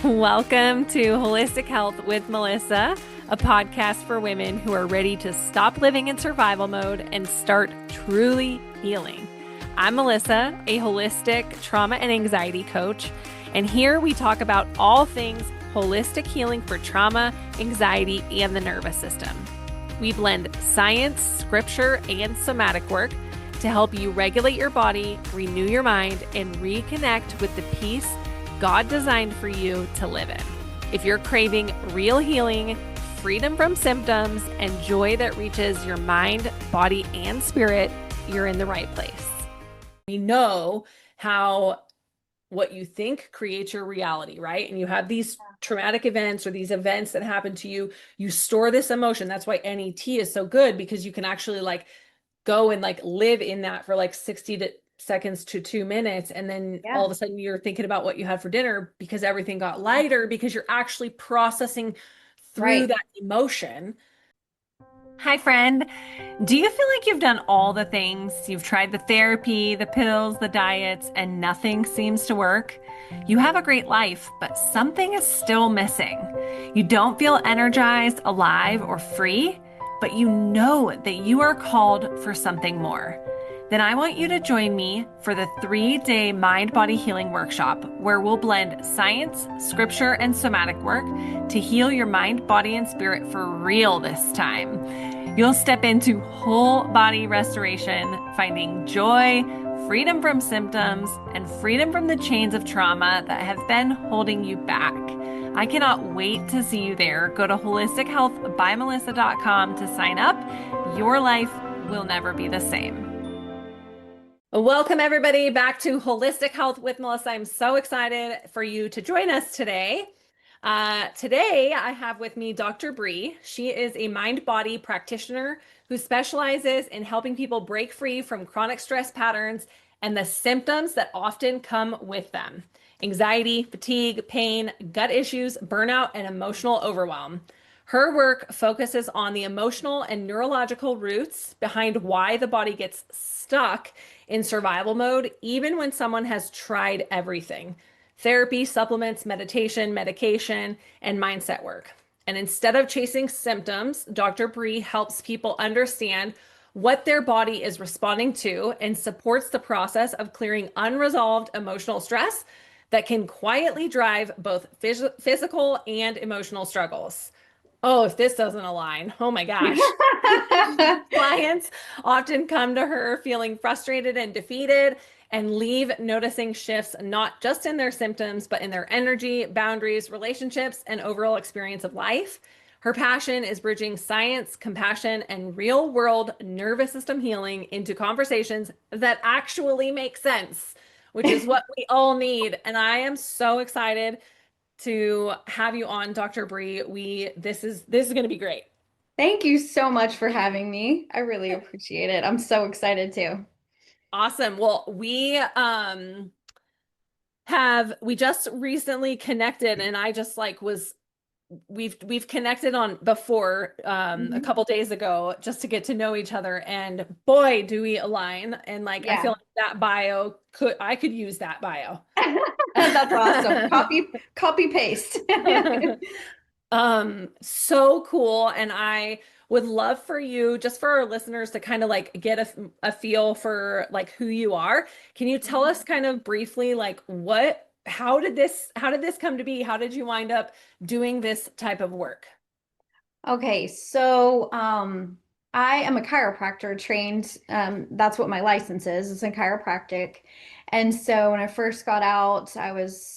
Welcome to Holistic Health with Melissa, a podcast for women who are ready to stop living in survival mode and start truly healing. I'm Melissa, a holistic trauma and anxiety coach, and here we talk about all things holistic healing for trauma, anxiety, and the nervous system. We blend science, scripture, and somatic work to help you regulate your body, renew your mind, and reconnect with the peace God designed for you to live in. If you're craving real healing, freedom from symptoms, and joy that reaches your mind, body, and spirit, you're in the right place. We know how what you think creates your reality, right? And you have these traumatic events or these events that happen to you, you store this emotion. That's why NET is so good, because you can actually go and live in that for 60 seconds to 2 minutes. And then all of a sudden you're thinking about what you had for dinner because everything got lighter because you're actually processing through that emotion. Hi, friend. Do you feel like you've done all the things? You've tried the therapy, the pills, the diets, and nothing seems to work? You have a great life, but something is still missing. You don't feel energized, alive, or free, but you know that you are called for something more. Then I want you to join me for the 3-day Mind Body Healing Workshop, where we'll blend science, scripture, and somatic work to heal your mind, body, and spirit for real this time. You'll step into whole body restoration, finding joy, freedom from symptoms, and freedom from the chains of trauma that have been holding you back. I cannot wait to see you there. Go to holistichealthbymelissa.com to sign up. Your life will never be the same. Welcome, everybody, back to Holistic Health with Melissa. I'm so excited for you to join us today. Today, I have with me Dr. Bree. She is a mind-body practitioner who specializes in helping people break free from chronic stress patterns and the symptoms that often come with them: anxiety, fatigue, pain, gut issues, burnout, and emotional overwhelm. Her work focuses on the emotional and neurological roots behind why the body gets stuck in survival mode, even when someone has tried everything: therapy, supplements, meditation, medication, and mindset work. And instead of chasing symptoms, Dr. Bree helps people understand what their body is responding to and supports the process of clearing unresolved emotional stress that can quietly drive both physical and emotional struggles. Oh, if this doesn't align, oh my gosh. Clients often come to her feeling frustrated and defeated and leave noticing shifts not just in their symptoms, but in their energy, boundaries, relationships, and overall experience of life. Her passion is bridging science, compassion, and real-world nervous system healing into conversations that actually make sense, which is what we all need. And I am so excited to have you on, Dr. Bree. This is going to be great. Thank you so much for having me. I really appreciate it. I'm so excited too. Awesome. Well, we just recently connected, and I just was we've connected on before a couple days ago just to get to know each other, and boy, do we align. And I feel Yeah. like that bio I could use that bio. That's awesome. Copy paste. So cool. And I would love for you, just for our listeners, to kind of get a feel for who you are. Can you tell us kind of briefly, how did this come to be? How did you wind up doing this type of work? Okay, so I am a chiropractor trained. That's what my license is. It's in chiropractic. And so when I first got out, I was,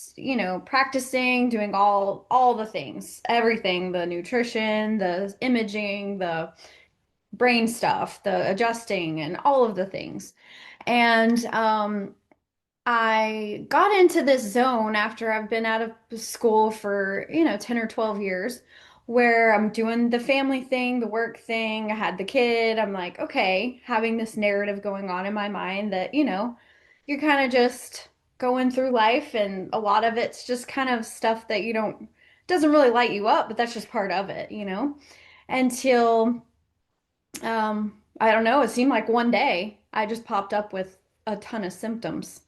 practicing, doing all the things, everything, the nutrition, the imaging, the brain stuff, the adjusting, and all of the things. And I got into this zone after I've been out of school for, 10 or 12 years, where I'm doing the family thing, the work thing. I had the kid. I'm like, okay, having this narrative going on in my mind that, you're kind of just going through life, and a lot of it's just kind of stuff that doesn't really light you up, but that's just part of it, until I don't know, it seemed like one day I just popped up with a ton of symptoms,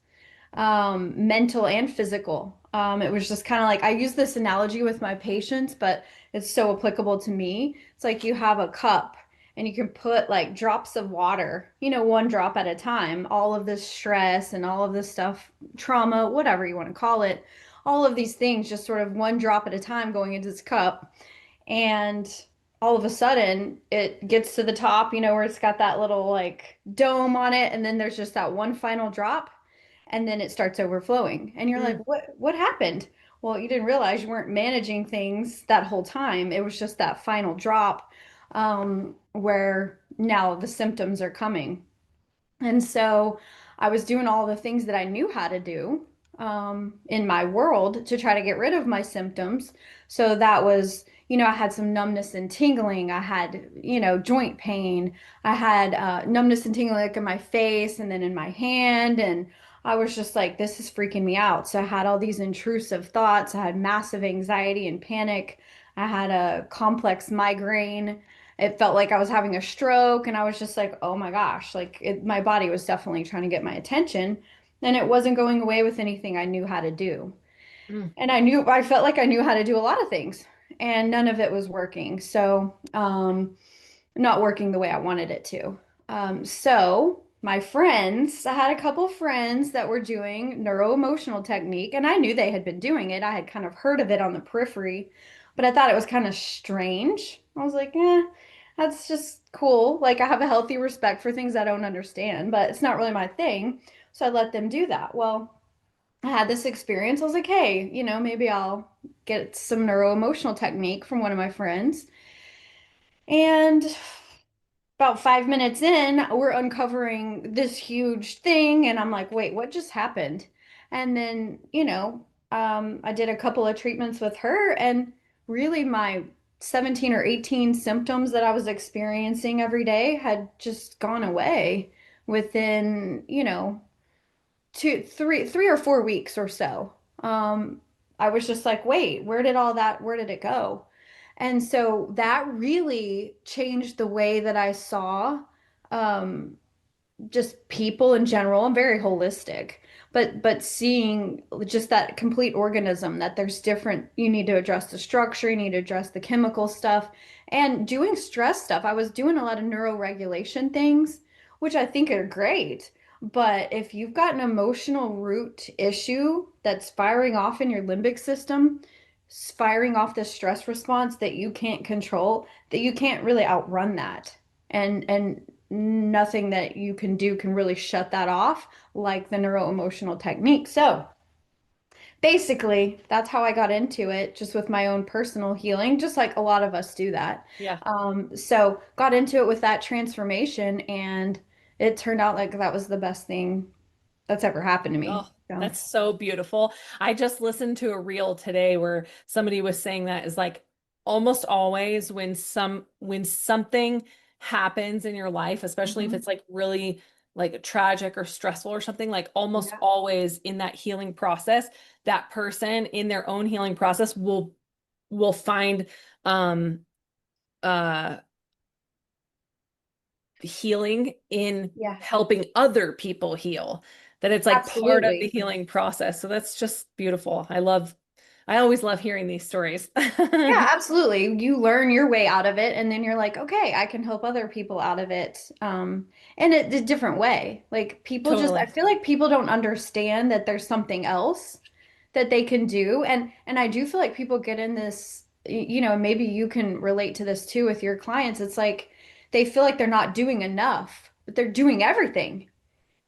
mental and physical. It was just kind of like I use this analogy with my patients, but it's so applicable to me. It's like you have a cup and you can put like drops of water, one drop at a time, all of this stress and all of this stuff, trauma, whatever you want to call it, all of these things just sort of one drop at a time going into this cup. And all of a sudden it gets to the top, where it's got that little like dome on it, and then there's just that one final drop, and then it starts overflowing. And you're like, Mm. what happened? Well, you didn't realize you weren't managing things that whole time. It was just that final drop, where now the symptoms are coming. And so I was doing all the things that I knew how to do in my world to try to get rid of my symptoms. So that was, I had some numbness and tingling. I had, joint pain. I had numbness and tingling like in my face and then in my hand. And I was just like, this is freaking me out. So I had all these intrusive thoughts. I had massive anxiety and panic. I had a complex migraine. It felt like I was having a stroke, and I was just like, oh my gosh, like my body was definitely trying to get my attention, and it wasn't going away with anything I knew how to do. Mm. And I felt like I knew how to do a lot of things, and none of it was working. So, not working the way I wanted it to. So my friends, I had a couple friends that were doing neuro-emotional technique, and I knew they had been doing it. I had kind of heard of it on the periphery, but I thought it was kind of strange. I was like, that's just cool. Like I have a healthy respect for things I don't understand, but it's not really my thing. So I let them do that. Well, I had this experience. I was like, hey, maybe I'll get some neuro-emotional technique from one of my friends. And about 5 minutes in, we're uncovering this huge thing, and I'm like, wait, what just happened? And then, I did a couple of treatments with her, and really my 17 or 18 symptoms that I was experiencing every day had just gone away within, 3 or 4 weeks or so. Um, I was just like, wait, where did it go? And so that really changed the way that I saw um, just people in general. I'm very holistic, but seeing just that complete organism, that there's different, you need to address the structure, you need to address the chemical stuff, and doing stress stuff. I was doing a lot of neuroregulation things, which I think are great. But if you've got an emotional root issue that's firing off in your limbic system, firing off this stress response that you can't control, that you can't really outrun that. And nothing that you can do can really shut that off like the neuro emotional technique. So basically, that's how I got into it, just with my own personal healing, just like a lot of us do that. Yeah. So got into it with that transformation, and it turned out like that was the best thing that's ever happened to me. Oh, So that's so beautiful. I just listened to a reel today where somebody was saying that is like almost always when something happens in your life, especially if mhm. it's like really like tragic or stressful or something, like almost Yeah. always in that healing process, that person in their own healing process will find um uh healing in Yeah, helping other people heal, that it's like part of the absolutely. healing process. So that's just beautiful. I always love hearing these stories. Yeah, absolutely. You learn your way out of it, and then you're like, okay, I can help other people out of it, in a different way. Like people just, I Totally. feel like people don't understand that there's something else that they can do, and I do feel like people get in this, maybe you can relate to this too with your clients. It's like they feel like they're not doing enough, but they're doing everything.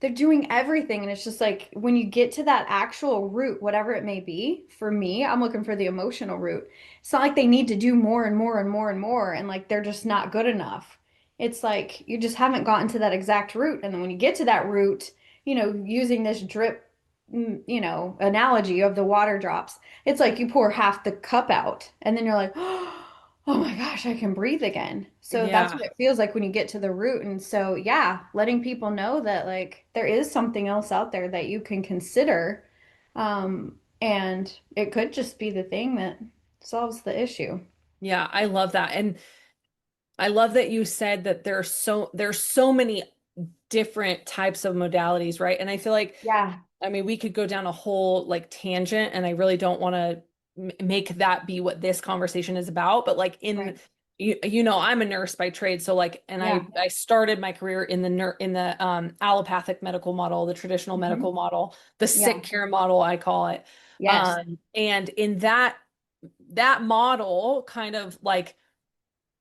They're doing everything. And it's just like when you get to that actual root, whatever it may be, for me, I'm looking for the emotional root. It's not like they need to do more and more and more and more, and like they're just not good enough. It's like you just haven't gotten to that exact root. And then when you get to that root, using this drip, analogy of the water drops, it's like you pour half the cup out, and then you're like, oh my gosh, I can breathe again. So that's Yeah. what it feels like when you get to the root. And so, yeah, letting people know that like there is something else out there that you can consider. And it could just be the thing that solves the issue. Yeah, I love that. And I love that you said that there's so many different types of modalities, right? And I feel like Yeah. I mean, we could go down a whole like tangent, and I really don't want to make that be what this conversation is about. But like in Right. I'm a nurse by trade, so like, and Yeah. I started my career in the allopathic medical model, the traditional medical Hmm. model, the sick Yeah. care model, I call it. Yes. And in that model kind of like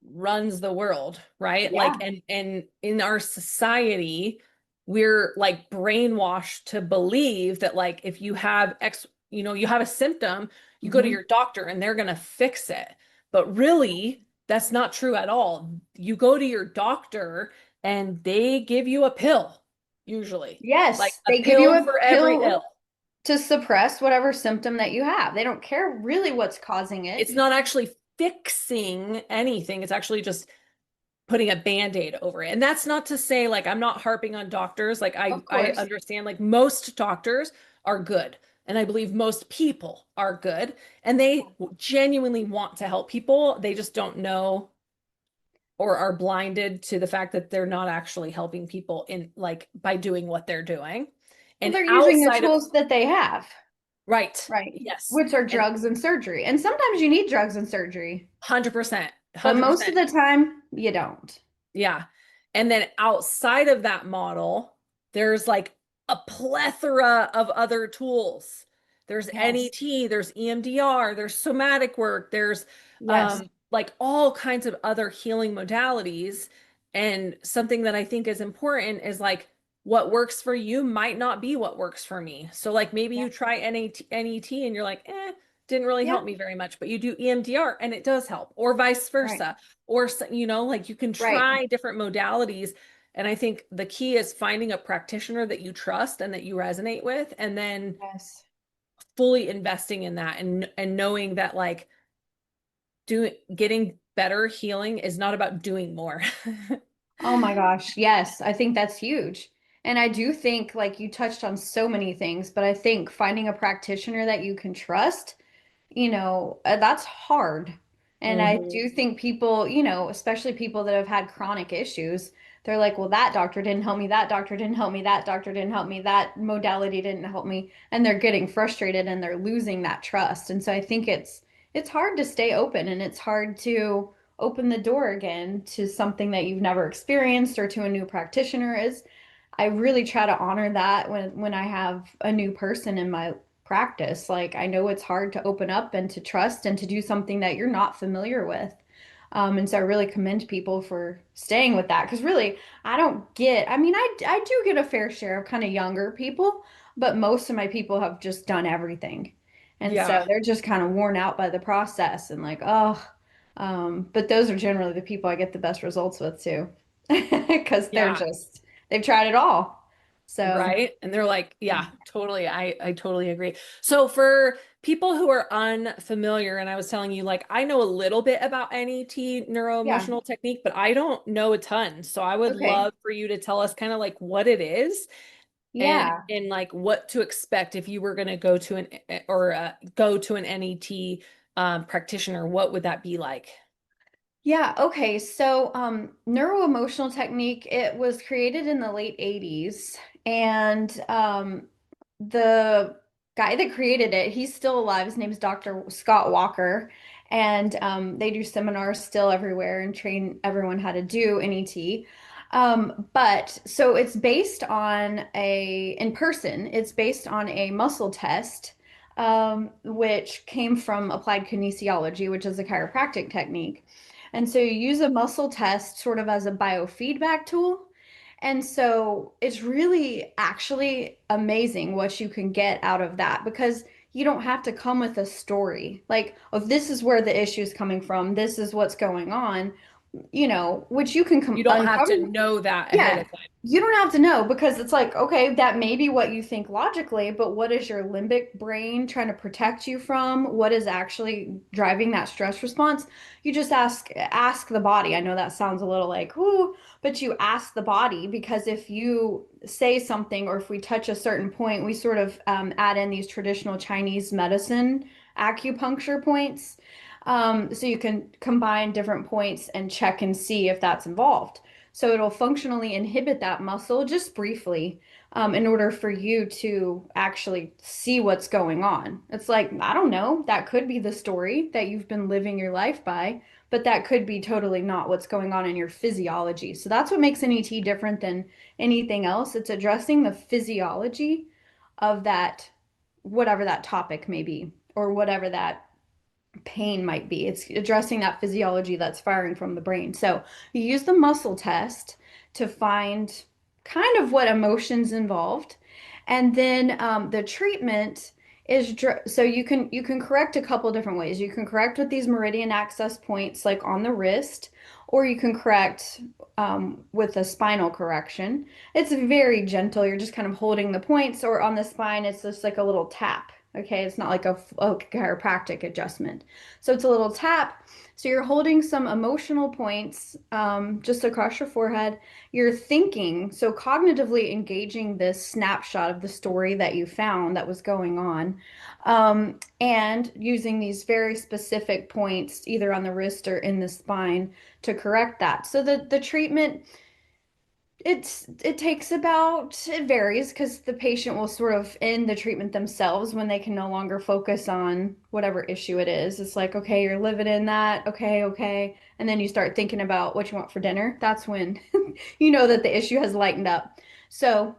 runs the world, right? Like, Yeah. and in our society, we're like brainwashed to believe that like if you have you have a symptom, you go to Hmm. your doctor and they're going to fix it. But really, that's not true at all. You go to your doctor and they give you a pill, usually. Like Yes. a They give you pill a for every pill ill. to suppress whatever symptom that you have. They don't care really what's causing it. It's not actually fixing anything. It's actually just putting a band-aid over it. And that's not to say like I'm not harping on doctors. Like Of I course. understand like most doctors are good. And I believe most people are good and they genuinely want to help people. They just don't know or are blinded to the fact that they're not actually helping people in like by doing what they're doing. Well, And they're using the outside of tools that they have, right, right? yes. Which are And drugs and surgery. And sometimes you need drugs and surgery, 100%, but most of 100%. the time you don't. Yeah. And then outside of that model, there's like a plethora of other tools. There's Yes. NET, there's EMDR, there's somatic work, there's Yes. like all kinds of other healing modalities. And something that I think is important is like what works for you might not be what works for me. So like maybe Yeah. you try NET and you're like, didn't really Yeah. help me very much, but you do EMDR and it does help, or vice Right. versa or like you can Right. try different modalities. And I think the key is finding a practitioner that you trust and that you resonate with, and then Yes. fully investing in that and knowing that like doing getting better healing is not about doing more. Oh my gosh. Yes. I think that's huge. And I do think, like, you touched on so many things, but I think finding a practitioner that you can trust, that's hard. And I Hmm. do think people, especially people that have had chronic issues, they're like, well, that doctor didn't help me, that doctor didn't help me, that doctor didn't help me, that modality didn't help me. And they're getting frustrated and they're losing that trust. And so I think it's hard to stay open and it's hard to open the door again to something that you've never experienced or to a new practitioner. Is I really try to honor that when I have a new person in my practice. Like I know it's hard to open up and to trust and to do something that you're not familiar with. And so I really commend people for staying with that because really I mean, I do get a fair share of kind of younger people, but most of my people have just done everything. And so Yeah. they're just kind of worn out by the process and like, oh, but those are generally the people I get the best results with too, because Yeah. they've tried it all. So, Right. And they're like, yeah, totally. I totally agree. So for people who are unfamiliar, and I was telling you, like, I know a little bit about NET yeah. neuroemotional technique, but I don't know a ton. So I would Okay. love for you to tell us kind of like what it is Yeah. and like what to expect if you were going to go to an NET practitioner. What would that be like? Yeah, okay. So, neuroemotional technique, it was created in the late 80s, and the guy that created it, he's still alive. His name is Dr. Scott Walker, and they do seminars still everywhere and train everyone how to do NET. But so it's based on in person, it's based on a muscle test, which came from applied kinesiology, which is a chiropractic technique. And so you use a muscle test sort of as a biofeedback tool. And so it's really actually amazing what you can get out of that because you don't have to come with a story like, oh, this is where the issue is coming from. This is what's going on, which you can You don't have uncover. to know that ahead Yeah, of time. you don't have to know because it's like, okay, that may be what you think logically, but what is your limbic brain trying to protect you from? What is actually driving that stress response? You just ask the body. I know that sounds a little like, ooh, but you ask the body because if you say something or if we touch a certain point, we sort of add in these traditional Chinese medicine acupuncture points. So you can combine different points and check and see if that's involved. So it'll functionally inhibit that muscle just briefly, in order for you to actually see what's going on. It's like, I don't know, that could be the story that you've been living your life by, but that could be totally not what's going on in your physiology. So that's what makes NET different than anything else. It's addressing the physiology of that, whatever that topic may be, or whatever that pain might be. It's addressing that physiology that's firing from the brain. So you use the muscle test to find kind of what emotions involved. And then the treatment is so you can correct a couple different ways. You can correct with these meridian access points like on the wrist, or you can correct with a spinal correction. It's very gentle. You're just kind of holding the points, or on the spine, it's just like a little tap. Okay, it's not like a chiropractic adjustment. So it's a little tap. So you're holding some emotional points just across your forehead. You're thinking, so cognitively engaging this snapshot of the story that you found that was going on, and using these very specific points, either on the wrist or in the spine, to correct that. So the treatment, it takes about, it varies because the patient will sort of end the treatment themselves when they can no longer focus on whatever issue it is. It's like, okay, you're living in that. Okay, okay. And then you start thinking about what you want for dinner. That's when you know that the issue has lightened up. So,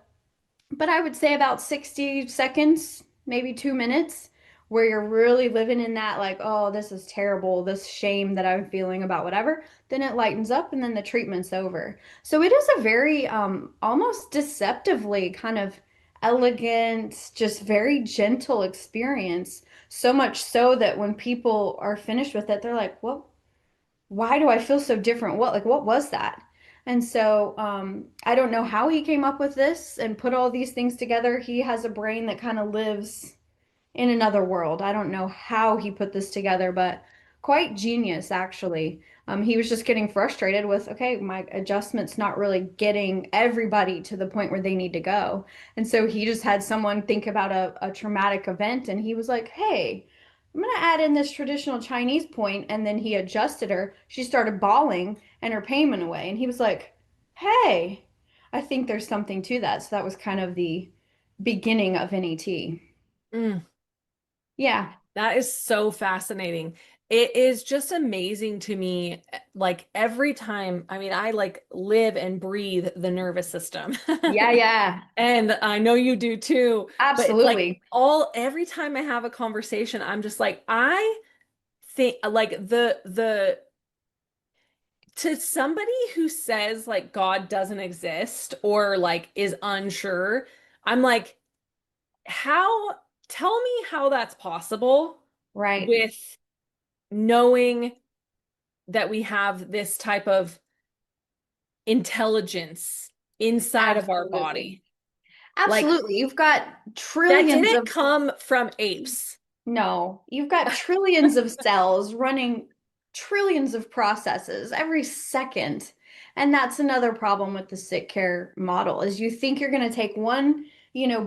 but I would say about 60 seconds, maybe 2 minutes, where you're really living in that, like, oh, this is terrible, this shame that I'm feeling about whatever, then it lightens up and then the treatment's over. So it is a very almost deceptively kind of elegant, just very gentle experience. So much so that when people are finished with it, they're like, well, why do I feel so different? What was that? And so I don't know how he came up with this and put all these things together. He has a brain that kind of lives in another world. I don't know how he put this together, but quite genius, actually. He was just getting frustrated with, okay, my adjustment's not really getting everybody to the point where they need to go. And so he just had someone think about a traumatic event, and he was like, hey, I'm going to add in this traditional Chinese point. And then he adjusted her. She started bawling, and her pain went away. And he was like, hey, I think there's something to that. So that was kind of the beginning of NET. Mm, Yeah. that is so fascinating. It is just amazing to me. Like every time, I mean, I like live and breathe the nervous system. Yeah, yeah, And I know you do too, but it's like absolutely. every time I have a conversation, I'm just like, I think like the to somebody who says like God doesn't exist or like is unsure, I'm like, how, tell me how that's possible Right. with knowing that we have this type of intelligence inside of our Absolutely. body. Like Absolutely. You've got that trillions didn't of, come from apes. no, you've got trillions of cells running trillions of processes every second. And that's another problem with the sick care model is you think you're going to take one,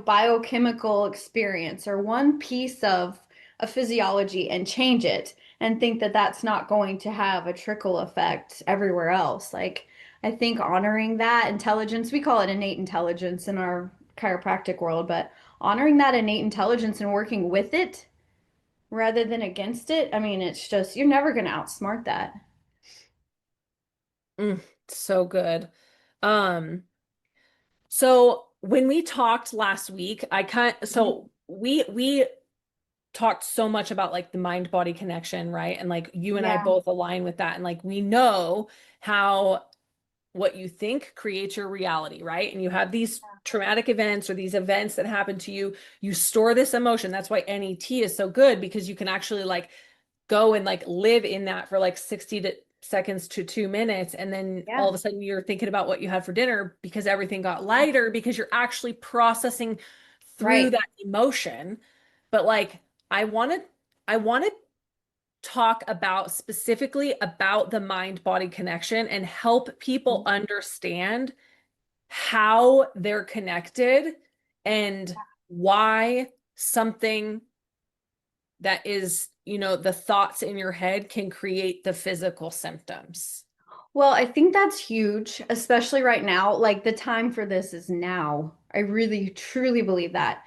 biochemical experience or one piece of a physiology and change it and think that that's not going to have a trickle effect everywhere else. Like, I think honoring that intelligence, we call it innate intelligence in our chiropractic world, but honoring that innate intelligence and working with it rather than against it. I mean, it's just, you're never going to outsmart that. Mm, so good. Um, so when we talked last week, Mhm. so we talked so much about like the mind body connection, right? And like you and I Yeah, both align with that. And like we know how what you think creates your reality, right? And you have these traumatic events or these events that happen to you, you store this emotion. That's why NET is so good because you can actually like go and like live in that for like 60 seconds to 2 minutes. And then all yeah, of a sudden you're thinking about what you had for dinner because everything got lighter because you're actually processing through right. that emotion. But like, I want to, I want to talk about specifically about the mind body connection and help people Mhm. understand how they're connected and why something that is, the thoughts in your head can create the physical symptoms. Well, I think that's huge, especially right now. Like the time for this is now. I really, truly believe that.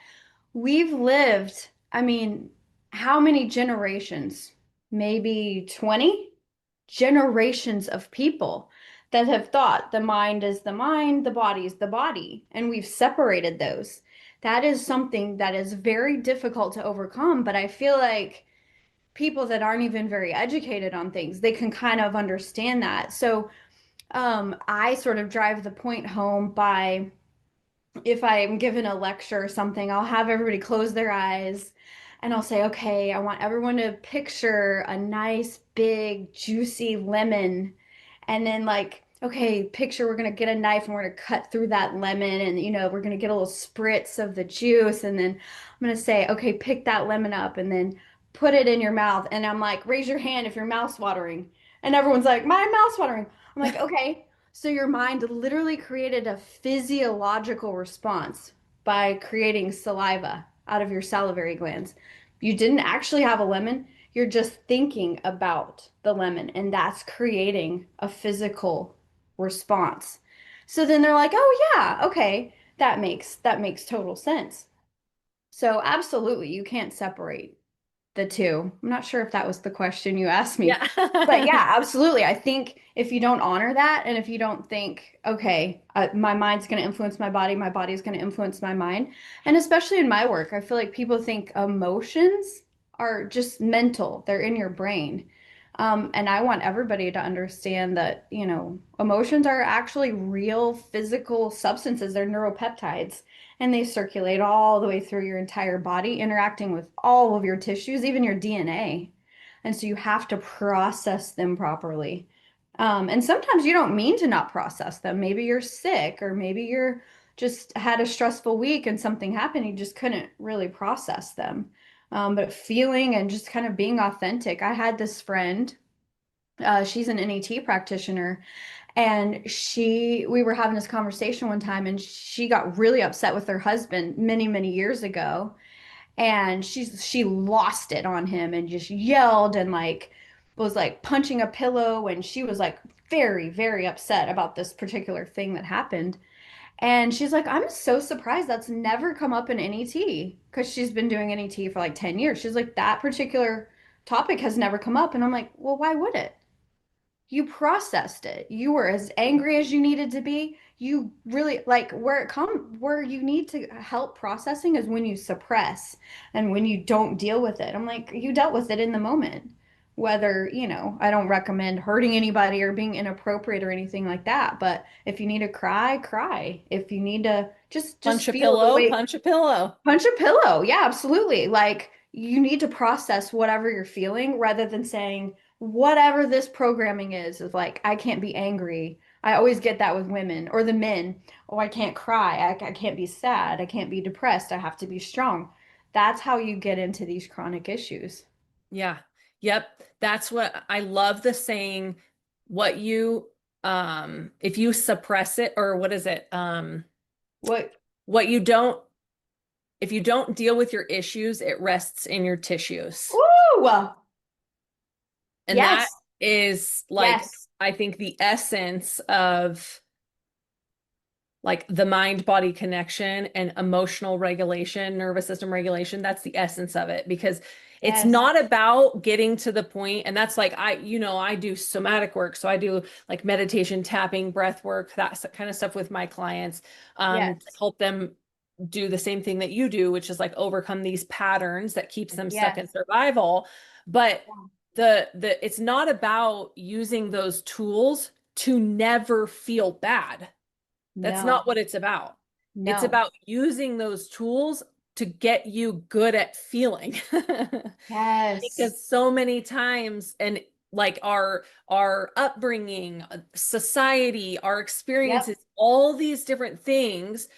We've lived, I mean, how many generations? Maybe 20 generations of people that have thought the mind is the mind, the body is the body, and we've separated those. That is something that is very difficult to overcome, but I feel like people that aren't even very educated on things, they can kind of understand that. So, I sort of drive the point home by if I'm given a lecture or something, I'll have everybody close their eyes and I'll say, okay, I want everyone to picture a nice, big, juicy lemon. And then, like, okay, picture we're going to get a knife and we're going to cut through that lemon and, we're going to get a little spritz of the juice. And then I'm going to say, okay, pick that lemon up and then put it in your mouth. And I'm like, raise your hand if your mouth's watering. And everyone's like, my mouth's watering. I'm like, okay. So your mind literally created a physiological response by creating saliva out of your salivary glands. You didn't actually have a lemon. You're just thinking about the lemon, and that's creating a physical response. So then they're like, "Oh yeah, okay, that makes total sense." So absolutely, you can't separate the two. I'm not sure if that was the question you asked me. Yeah. But yeah, absolutely. I think if you don't honor that and if you don't think, okay, my mind's going to influence my body's going to influence my mind. And especially in my work, I feel like people think emotions are just mental, they're in your brain. And I want everybody to understand that, emotions are actually real physical substances. They're neuropeptides and they circulate all the way through your entire body, interacting with all of your tissues, even your DNA. And so you have to process them properly. And sometimes you don't mean to not process them. Maybe you're sick, or maybe you're just had a stressful week and something happened. You just couldn't really process them. But feeling and just kind of being authentic. I had this friend, she's an NET practitioner, and we were having this conversation one time, and she got really upset with her husband many, many years ago. And she lost it on him and just yelled and like was like punching a pillow. And she was like very, very upset about this particular thing that happened. And she's like, I'm so surprised that's never come up in NET because she's been doing NET for like 10 years. She's like, that particular topic has never come up. And I'm like, well, why would it? You processed it. You were as angry as you needed to be. You really like where you need to help processing is when you suppress and when you don't deal with it. I'm like, you dealt with it in the moment. Whether, I don't recommend hurting anybody or being inappropriate or anything like that, but if you need to cry, cry. If you need to just Punch a feel the pillow, way. punch a pillow. Punch a pillow. Yeah, absolutely. Like you need to process whatever you're feeling rather than saying whatever this programming is like, I can't be angry. I always get that with women or the men. Oh, I can't cry. I can't be sad. I can't be depressed. I have to be strong. That's how you get into these chronic issues. Yeah. Yep. That's what I love the saying, what you if you suppress it, or what is it? What? What you don't if you don't deal with your issues, it rests in your tissues. Ooh, And that yes, is like, yes, I think the essence of like the mind body connection and emotional regulation, nervous system regulation. That's the essence of it, because it's yes, not about getting to the point. And that's like, I do somatic work. So I do like meditation, tapping, breath work, that kind of stuff with my clients, to yes, help them do the same thing that you do, which is like overcome these patterns that keeps them stuck in yes. survival. But the it's not about using those tools to never feel bad. That's No, not what it's about. It's no. about using those tools to get you good at feeling. Yes, Because so many times, and like our upbringing, society, our yep, experiences, all these different things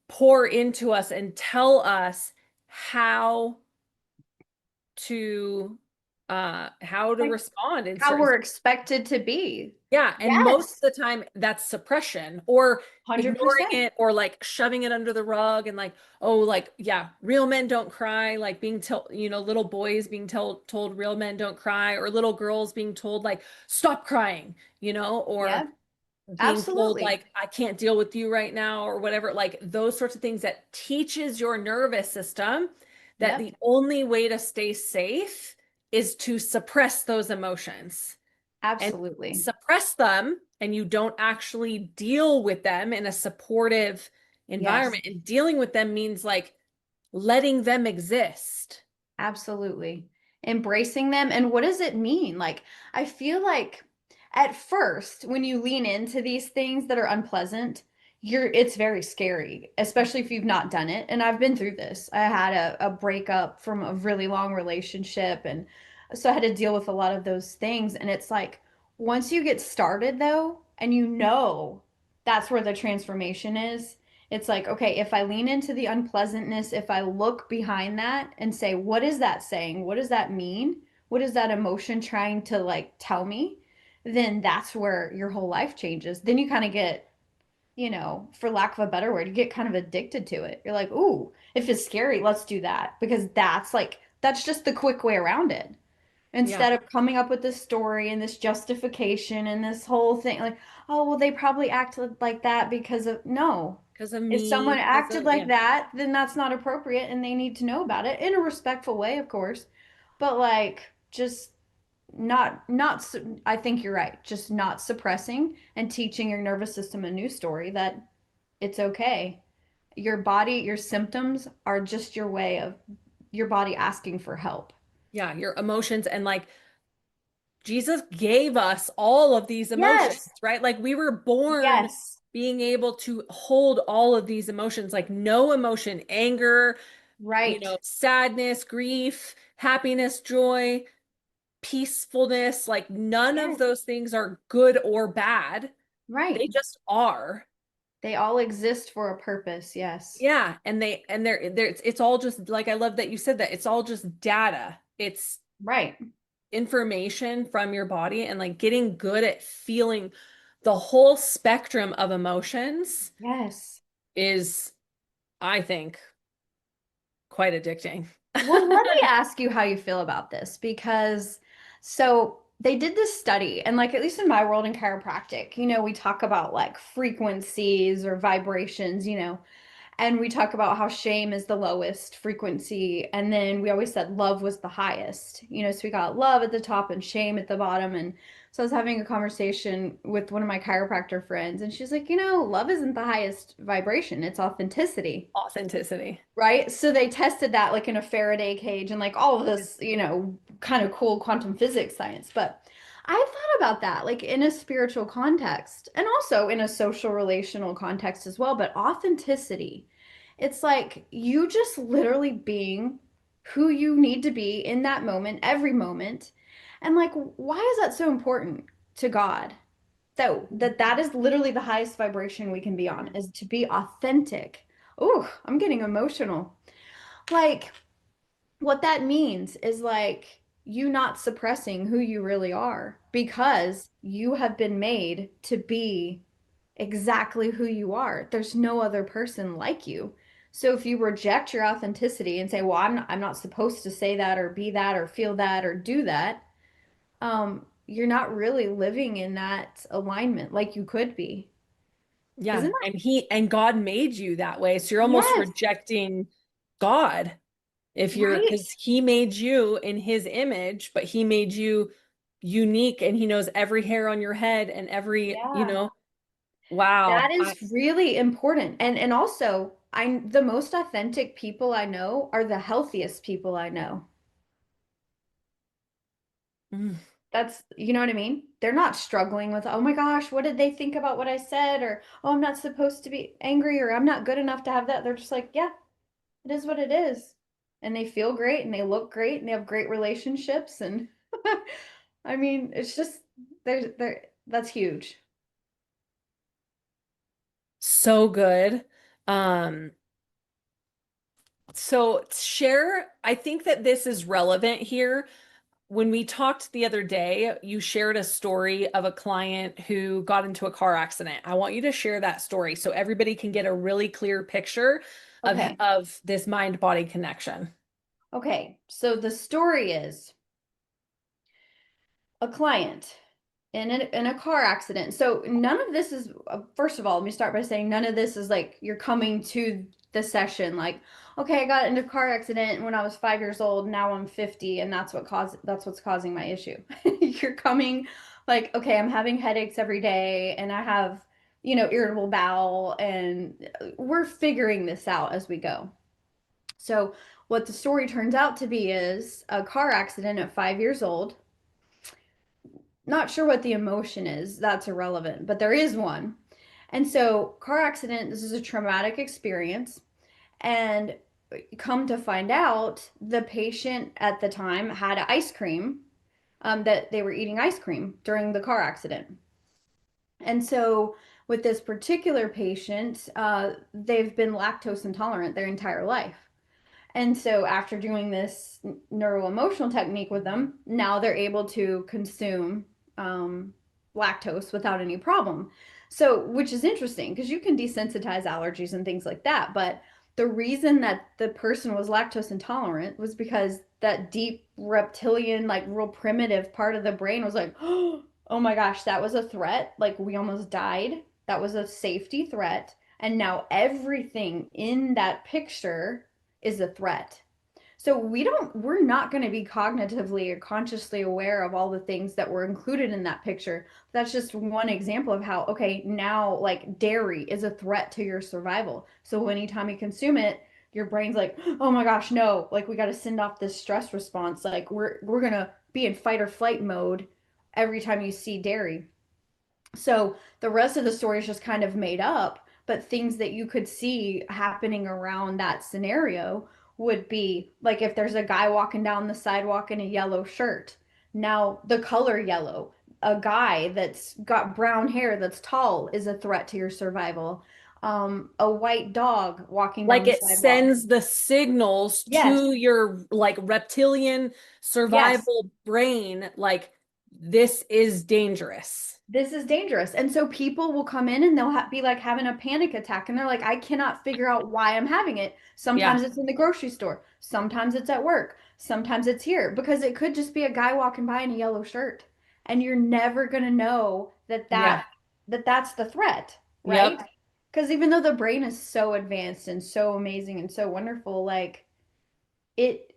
pour into us and tell us how to how to Like respond in how certain. we're expected to be. Yeah, and most Yes, of the time that's suppression or ignoring 100%. it or like shoving it under the rug and like, oh, like, yeah, real men don't cry, like being told, little boys being told real men don't cry, or little girls being told like stop crying, or Yep, being told absolutely. like I can't deal with you right now or whatever, like those sorts of things that teaches your nervous system that Yep, the only way to stay safe is to suppress those emotions and absolutely. suppress them, and you don't actually deal with them in a supportive Yes. environment. And dealing with them means like letting them exist. Absolutely. Embracing them. And what does it mean? Like, I feel like at first, when you lean into these things that are unpleasant, it's very scary, especially if you've not done it. And I've been through this. I had a breakup from a really long relationship, and so I had to deal with a lot of those things. And it's like, once you get started though, and you know that's where the transformation is, it's like, okay, if I lean into the unpleasantness, if I look behind that and say, what is that saying? What does that mean? What is that emotion trying to like tell me? Then that's where your whole life changes. Then you kind of get, for lack of a better word, you get kind of addicted to it. You're like, ooh, if it's scary, let's do that. Because that's just the quick way around it. Yeah, Instead of coming up with this story and this justification and this whole thing, like, oh, well, they probably acted like that because of, no. because of If someone me, because acted of, yeah. like that, then that's not appropriate and they need to know about it in a respectful way, of course. But like, just I think you're right. Just not suppressing and teaching your nervous system a new story that it's okay. Your body, your symptoms are just your way of your body asking for help. Yeah, your emotions. And like Jesus gave us all of these emotions, Yes. right? Like we were born Yes. being able to hold all of these emotions, like no emotion, anger, Right. sadness, grief, happiness, joy, peacefulness, like none of Yes. those things are good or bad. They Right. just are. They all exist for a purpose. Yes. Yeah, and they're it's all just like, I love that you said that. It's all just data. It's Right. information from your body, and like getting good at feeling the whole spectrum of emotions Yes. is, I think, quite addicting. Well, let me ask you how you feel about this because so they did this study, and like at least in my world in chiropractic, we talk about like frequencies or vibrations, and we talk about how shame is the lowest frequency, and then we always said love was the highest, so we got love at the top and shame at the bottom. And so I was having a conversation with one of my chiropractor friends, and she's like, love isn't the highest vibration, it's authenticity. Authenticity. Right? So they tested that like in a Faraday cage and like all of this, kind of cool quantum physics science. But I thought about that like in a spiritual context and also in a social relational context as well. But authenticity, it's like you just literally being who you need to be in that moment, every moment. And like, why is that so important to God? That is literally the highest vibration we can be on is to be authentic. Oh, I'm getting emotional. Like what that means is like you not suppressing who you really are because you have been made to be exactly who you are. There's no other person like you. So if you reject your authenticity and say, "Well, I'm not supposed to say that or be that or feel that or do that," you're not really living in that alignment like you could be. Yeah, Isn't that? and God made you that way. So you're almost Yes, rejecting God if you're, right. because he made you in his image, but he made you unique, and he knows every hair on your head and every, Yeah. wow. That is really important. And also, the most authentic people I know are the healthiest people I know. Mm, That's, you know what I mean? They're not struggling with, oh my gosh, what did they think about what I said? Or, oh, I'm not supposed to be angry, or I'm not good enough to have that. They're just like, yeah, it is what it is. And they feel great and they look great and they have great relationships. And I mean, it's just, that's huge. so good. Um, so share, I think that this is relevant here. when we talked the other day, you shared a story of a client who got into a car accident. I want you to share that story so everybody can get a really clear picture Okay. of this mind-body connection. Okay. So the story is a client in a car accident. So none of this is, first of all, let me start by saying none of this is like you're coming to the session like, okay, I got into a car accident when I was 5 years old. Now I'm 50, and that's what's causing my issue. You're coming like, okay, I'm having headaches every day, and I have, irritable bowel, and we're figuring this out as we go. So what the story turns out to be is a car accident at 5 years old. Not sure what the emotion is. That's irrelevant, but there is one. And so, car accident, this is a traumatic experience. And come to find out, the patient at the time had ice cream, that they were eating ice cream during the car accident. And so, with this particular patient, they've been lactose intolerant their entire life. And so after doing this neuroemotional technique with them, now they're able to consume um, lactose without any problem. So, which is interesting because you can desensitize allergies and things like that. But the reason that the person was lactose intolerant was because that deep reptilian, like real primitive part of the brain was like, oh my gosh, that was a threat. Like we almost died. That was a safety threat. And now everything in that picture is a threat. So we're not going to be cognitively or consciously aware of all the things that were included in that picture. That's just one example of how, okay, now like dairy is a threat to your survival. So anytime you consume it, your brain's like, oh my gosh, no, like we got to send off this stress response. Like we're going to be in fight or flight mode every time you see dairy. So the rest of the story is just kind of made up, but things that you could see happening around that scenario would be like if there's a guy walking down the sidewalk in a yellow shirt. Now, the color yellow, a guy that's got brown hair that's tall is a threat to your survival. A white dog walking down Like the it sidewalk. sends the signals Yes, to your like reptilian yes. survival brain, like this is dangerous. This is dangerous. And so people will come in and they'll be like having a panic attack. And they're like, I cannot figure out why I'm having it. Yeah, Sometimes it's in the grocery store. Sometimes it's at work. Sometimes it's here because it could just be a guy walking by in a yellow shirt. And you're never going to know yeah, that's the threat, right? yep, Because even though the brain is so advanced and so amazing and so wonderful, like it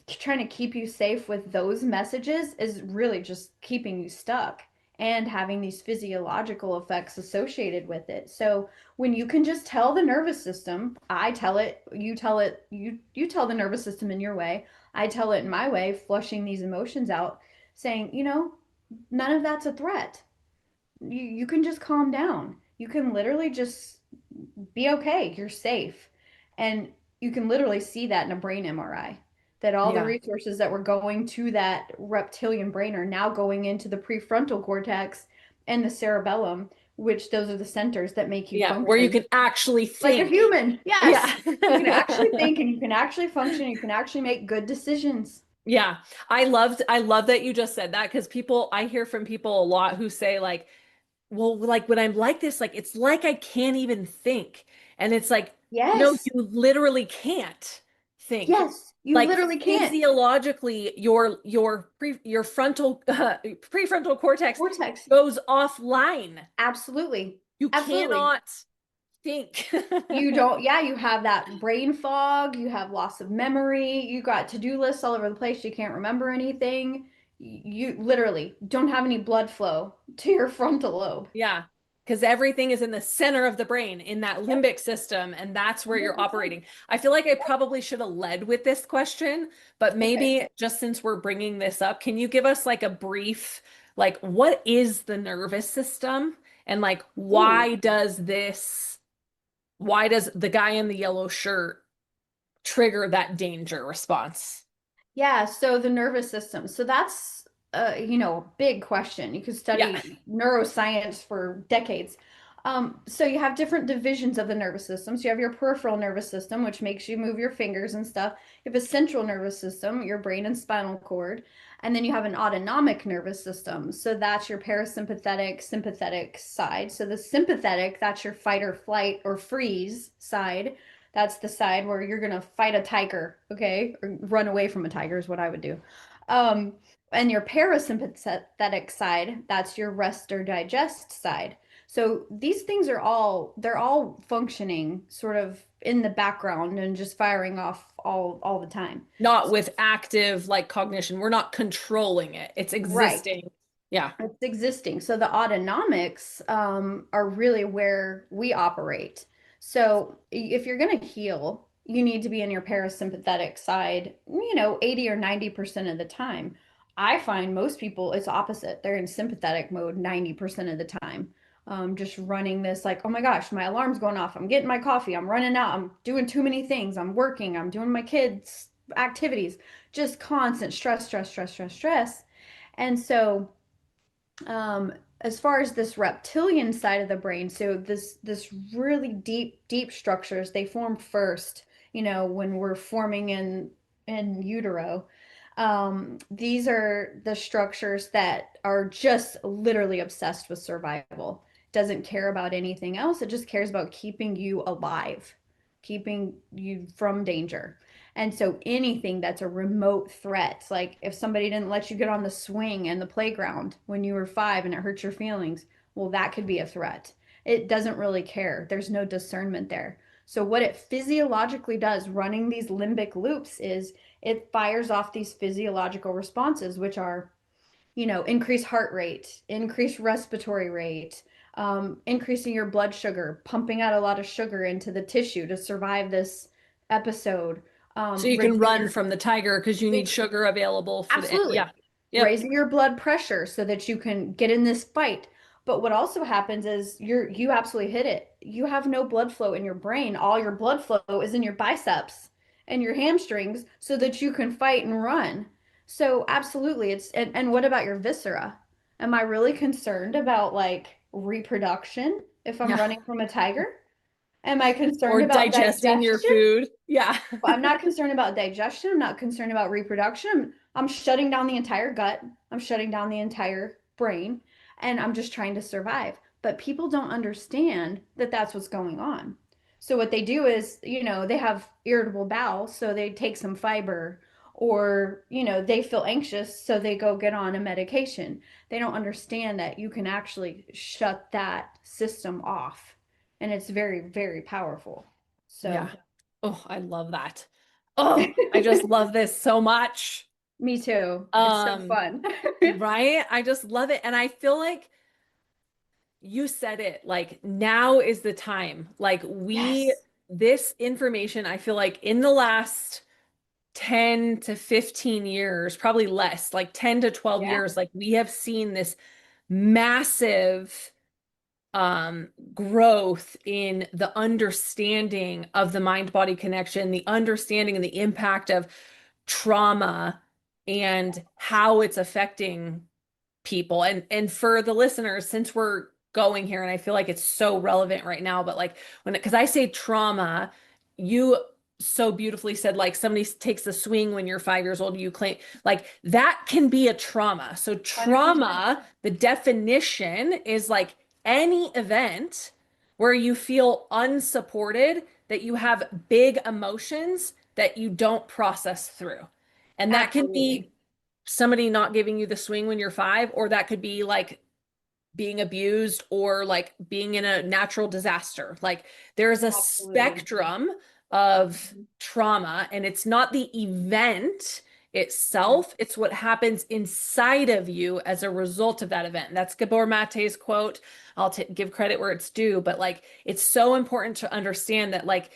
trying to keep you safe with those messages is really just keeping you stuck and having these physiological effects associated with it. So when you can just tell the nervous system, I tell it, you tell it, you tell the nervous system in your way, I tell it in my way, flushing these emotions out, saying, none of that's a threat. You can just calm down. You can literally just be okay. You're safe. And you can literally see that in a brain MRI, that all the yeah, resources that were going to that reptilian brain are now going into the prefrontal cortex and the cerebellum, which those are the centers that make you yeah, where you function can actually like a think. human. Yeah. Yes. You can actually think and you can actually function. You can actually make good decisions. Yeah. I love that you just said that because I hear from people a lot who say like, well, like when I'm like this, like it's like I can't even think. And it's like, no, Yes. you literally can't think. Yes. You Like literally can't. physiologically, your frontal prefrontal cortex Cortex. goes offline. Absolutely. You Absolutely. cannot think. You don't, yeah, you have that brain fog, you have loss of memory, you got to-do lists all over the place, you can't remember anything. You literally don't have any blood flow to your frontal lobe. Yeah, because everything is in the center of the brain, in that Yep, limbic system, and that's where you're 100%. operating. I feel like I probably should have led with this question, but Okay. maybe just since we're bringing this up, can you give us like a brief, like, what is the nervous system? And like, Ooh. why does the guy in the yellow shirt trigger that danger response? Yeah, so the nervous system. So that's big question. You could Yeah, study neuroscience for decades. So you have different divisions of the nervous system. So you have your peripheral nervous system, which makes you move your fingers and stuff. You have a central nervous system, your brain and spinal cord, And then you have an autonomic nervous system. So that's your parasympathetic, sympathetic side. So the sympathetic, that's your fight or flight or freeze side. That's the side where you're going to fight a tiger, okay? Or run away from a tiger is what I would do. Um, and your parasympathetic side, that's your rest or digest side. So these things are they're all functioning sort of in the background and just firing off all the time. Not with active like cognition. We're not controlling it. It's Right. existing. Yeah. It's existing. So the autonomics are really where we operate. So if you're going to heal, you need to be in your parasympathetic side, 80 or 90% of the time. I find most people it's opposite. They're in sympathetic mode 90% of the time. Just running this like, oh my gosh, my alarm's going off. I'm getting my coffee. I'm running out. I'm doing too many things. I'm working. I'm doing my kids' activities. Just constant stress, stress, stress, stress, stress. And so as far as this reptilian side of the brain, so this really deep structures, they form first, when we're forming in utero. These are the structures that are just literally obsessed with survival. Doesn't care about anything else. It just cares about keeping you alive, keeping you from danger. And so anything that's a remote threat, like if somebody didn't let you get on the swing and the playground when you were 5 and it hurt your feelings, well, that could be a threat. It doesn't really care. There's no discernment there. So what it physiologically does running these limbic loops is it fires off these physiological responses, which are, increased heart rate, increased respiratory rate, increasing your blood sugar, pumping out a lot of sugar into the tissue to survive this episode. So you can Raising run from the tiger because you need sugar available for the, Absolutely. yeah. Yep. Raising your blood pressure so that you can get in this fight. But what also happens is you absolutely hit it. You have no blood flow in your brain. All your blood flow is in your biceps and your hamstrings so that you can fight and run. So absolutely and what about your viscera? Am I really concerned about like reproduction if I'm Yeah. running from a tiger? Am I concerned Or about digesting your digestion? food. Yeah. I'm not concerned about digestion. I'm not concerned about reproduction. I'm shutting down the entire gut. I'm shutting down the entire brain. And I'm just trying to survive. But people don't understand that that's what's going on. So what they do is, they have irritable bowel, so they take some fiber, or, they feel anxious, so they go get on a medication. They don't understand that you can actually shut that system off. And it's very, very powerful. Yeah. So Oh, I love that. Oh, I just love this so much. me too. It's so Um, fun. right? I just love it. And I feel like you said it, like now is the time. Like Yes. this information, I feel like in the last 10 to 15 years, probably less, like 10 to 12 Yeah. years, like we have seen this massive growth in the understanding of the mind body connection, the understanding and the impact of trauma and how it's affecting people. And for the listeners, since we're going here, and I feel like it's so relevant right now, but like because I say trauma, you so beautifully said like somebody takes a swing when you're 5 years old, you claim like that can be a trauma. So 100%. trauma, the definition is like any event where you feel unsupported, that you have big emotions that you don't process through. And that can Absolutely. be somebody not giving you the swing when you're 5, or that could be like being abused or like being in a natural disaster. Like there's a Absolutely. spectrum of Mhm. trauma, and it's not the event Yeah. itself, it's what happens inside of you as a result of that event. And that's Gabor Mate's quote. I'll give credit where it's due, but like it's so important to understand that like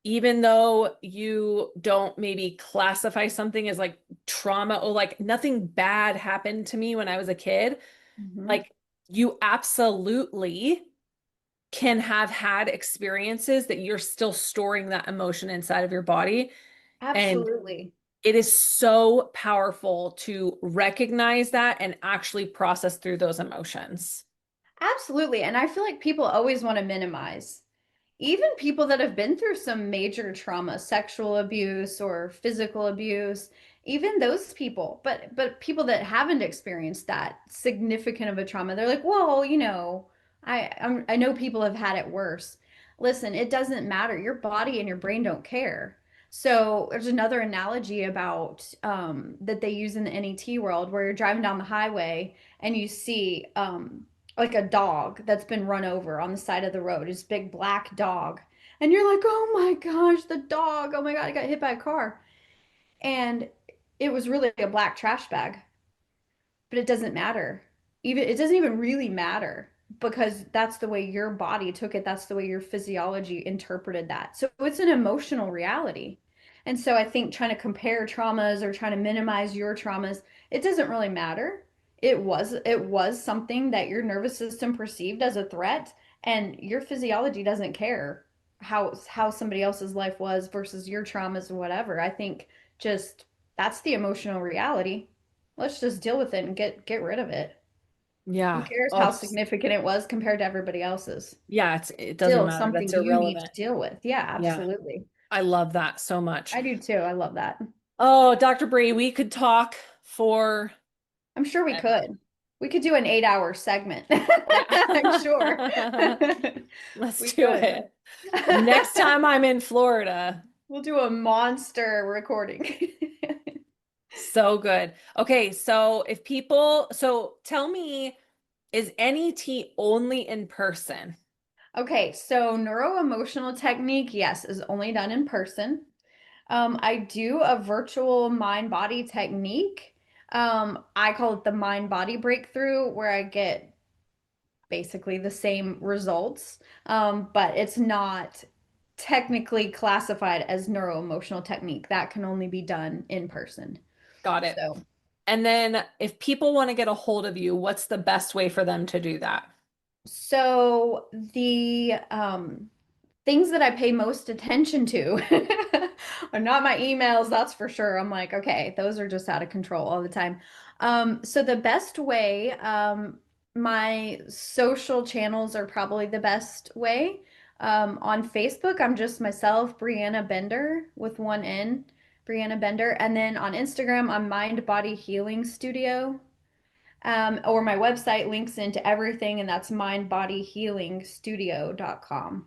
even though you don't maybe classify something as like trauma or like nothing bad happened to me when I was a kid, Mhm. like you absolutely can have had experiences that you're still storing that emotion inside of your body. And Absolutely. it is so powerful to recognize that and actually process through those emotions. Absolutely. And I feel like people always want to minimize. Even people that have been through some major trauma, sexual abuse or physical abuse, even those people, but people that haven't experienced that significant of a trauma, they're like, well, I know people have had it worse. Listen, it doesn't matter. Your body and your brain don't care. So there's another analogy about that they use in the NET world where you're driving down the highway and you see like a dog that's been run over on the side of the road, this big black dog. And you're like, oh my gosh, the dog. Oh my God, I got hit by a car. And it was really a black trash bag, but it doesn't matter. Even it doesn't even really matter because that's the way your body took it. That's the way your physiology interpreted that. So it's an emotional reality. And so I think trying to compare traumas or trying to minimize your traumas, it doesn't really matter. It was something that your nervous system perceived as a threat, and your physiology doesn't care how somebody else's life was versus your traumas or whatever. I think just that's the emotional reality. Let's just deal with it and get rid of it. Who Yeah. cares Oh, how significant it was compared to everybody else's? yeah, it doesn't Still matter. something That's you need to irrelevant. deal with. Yeah, Yeah. absolutely. I love that so much. I do too. I love that. Oh, Dr. Bree, we could talk for I'm sure we ever. could. We could do an 8-hour segment. I'm sure. Yeah. Let's We do could. it. Next time I'm in Florida. We'll do a monster recording. So good. Okay, so tell me, is NET only in person? Okay, so neuro-emotional technique, yes, is only done in person. I do a virtual mind body technique. I call it the mind body breakthrough, where I get basically the same results, but it's not technically classified as neuro emotional technique. That can only be done in person. Got it. So, And then if people want to get a hold of you, what's the best way for them to do that? so the things that I pay most attention to are not my emails, that's for sure. I'm like, okay, those are just out of control all the time. So the best way, my social channels are probably the best way. On Facebook, I'm just myself, Brianna Bender with one N, Brianna Bender. And then on Instagram, I'm Mind Body Healing Studio. Or my website links into everything, and that's mindbodyhealingstudio.com.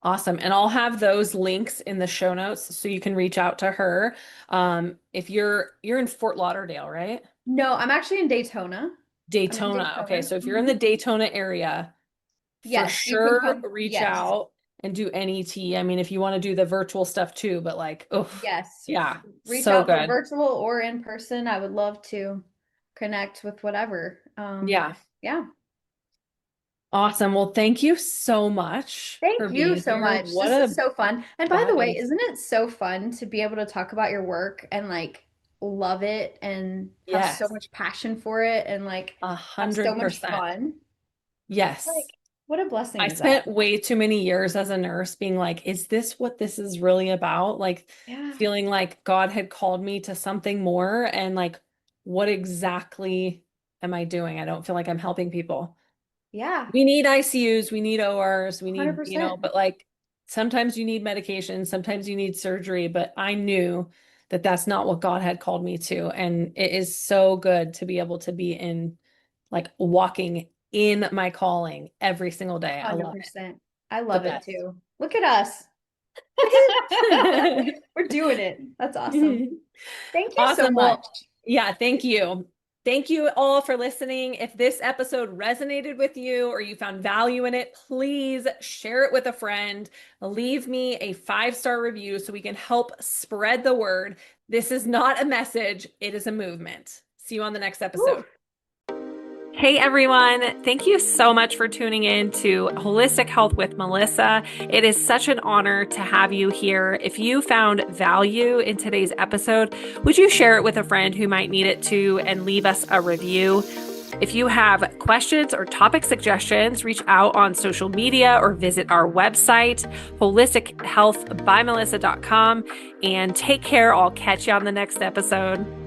Awesome. And I'll have those links in the show notes so you can reach out to her. If you're in Fort Lauderdale, right? No, I'm actually in Daytona. I'm in Daytona. Okay, Daytona. so if you're in the Daytona area, for Yes, you can sure come. reach Yes, out and do NET. I mean, if you want to do the virtual stuff too, but like, oh, yes. yeah, Reach so out for good. virtual or in person. I would love to connect with whatever. Yeah. Yeah. Awesome. Well, thank you so much for Thank you being so here. much. What This is a so fun. And by the way, fabulous. isn't it so fun to be able to talk about your work and like love it and have so Yes, much passion for it and like a have so hundred much percent. fun? Like, Yes. what a blessing I is that? spent way too many years as a nurse being like, is this what this is really about? Like Yeah. feeling like God had called me to something more and like, what exactly am I doing? I don't feel like I'm helping people. Yeah. We need ICUs, we need ORs, we need, 100%. but like sometimes you need medication, sometimes you need surgery, but I knew that that's not what God had called me to. And it is so good to be able to be in like walking in my calling every single day. I love it. 100%. I The love it best. too. Look at us. We're doing it. That's awesome. Thank you so Awesome. much. Well, yeah, thank you. Thank you all for listening. If this episode resonated with you or you found value in it, please share it with a friend. Leave me a 5-star review so we can help spread the word. This is not a message, it is a movement. See you on the next Woo. episode. Hey everyone, thank you so much for tuning in to Holistic Health with Melissa. It is such an honor to have you here. If you found value in today's episode, would you share it with a friend who might need it too and leave us a review? If you have questions or topic suggestions, reach out on social media or visit our website, holistichealthbymelissa.com, and take care. I'll catch you on the next episode.